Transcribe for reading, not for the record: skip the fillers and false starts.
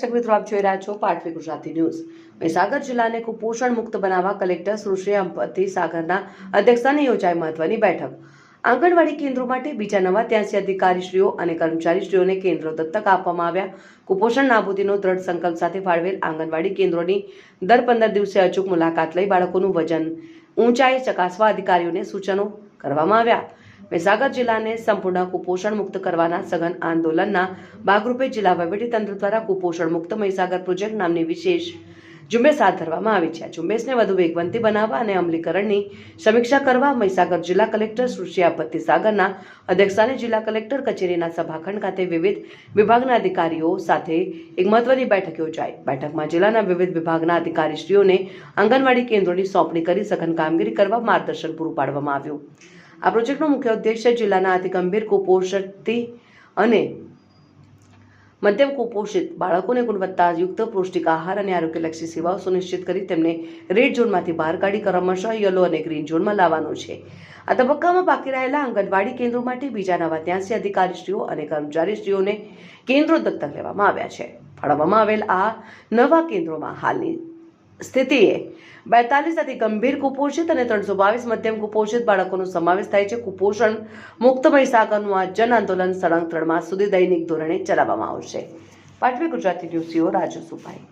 દર્શક મિત્રો, આપ જોઈ રહ્યા છો પાટવી ગુજરાતી ન્યૂઝ। મહીસાગર જિલ્લાને કુપોષણ મુક્ત બનાવવા કલેક્ટર સુશ્રી અંપતિ સાગરના અધ્યક્ષસ્થાને યોજાઈ મહત્વની બેઠક। આંગણવાડી કેન્દ્રો માટે બીજા નવા 83 અધિકારીશ્રીઓ અને કર્મચારીશ્રીઓને કેન્દ્રો દત્તક આપવામાં આવ્યા। કુપોષણ નાબૂદીનો દ્રઢ સંકલ્પ સાથે ફાળવેલ આંગણવાડી કેન્દ્રોની દર 15 દિવસે અચૂક મુલાકાત લઈ બાળકોનું વજન ઊંચાઈ ચકાસવા અધિકારીઓને સૂચનો કરવામાં આવ્યા। મહીસાગર જિલ્લાને સંપૂર્ણ કુપોષણ મુક્ત કરવાના સઘન આંદોલનના ભાગરૂપે જિલ્લા વહીવટીતંત્ર દ્વારા કુપોષણ મુક્ત મહીસાગર પ્રોજેક્ટ નામની વિશેષ ઝુંબેશ હાથ ધરવામાં આવી છે। આ ઝુંબેશને વધુ વેગવંતી બનાવવા અને અમલીકરણની સમીક્ષા કરવા મહીસાગર જિલ્લા કલેક્ટર સુશ્રી અંપતિ સાગરના અધ્યક્ષસ્થાને જિલ્લા કલેક્ટર કચેરીના સભાખંડ ખાતે વિવિધ વિભાગના અધિકારીઓ સાથે એક મહત્વની બેઠક યોજાઈ। બેઠકમાં જિલ્લાના વિવિધ વિભાગના અધિકારીશ્રીઓને આંગણવાડી કેન્દ્રોની સોંપણી કરી સઘન કામગીરી કરવા માર્ગદર્શન પૂરું પાડવામાં આવ્યું। આ પ્રોજેક્ટનો મુખ્ય ઉદ્દેશ્ય જિલ્લાના અતિ ગંભીર કુપોષિત અને મધ્યમ કુપોષિત બાળકોને ગુણવત્તાયુક્ત પૌષ્ટિક આહાર અને આરોગ્યલક્ષી સેવાઓ સુનિશ્ચિત કરી તેમને રેડ ઝોનમાંથી બહાર કાઢી ક્રમશઃ યલો અને ગ્રીન ઝોનમાં લાવવાનો છે। આ તબક્કામાં બાકી રહેલા આંગણવાડી કેન્દ્રો માટે બીજા નવા 83 અધિકારીશ્રીઓ અને કર્મચારીશ્રીઓને કેન્દ્રો દત્તક લેવામાં આવ્યા છે। ફાળવવામાં આવેલ આ નવા કેન્દ્રોમાં હાલની સ્થિતિએ 42 અતિ ગંભીર કુપોષિત અને 322 મધ્યમ કુપોષિત બાળકોનો સમાવેશ થાય છે। કુપોષણ મુક્ત મહીસાગરનું આ જન આંદોલન સળંગ 3 માસ સુધી દૈનિક ધોરણે ચલાવવામાં આવશે। પાટવી ગુજરાતી ન્યૂઝ રાજુ સુભાઈ।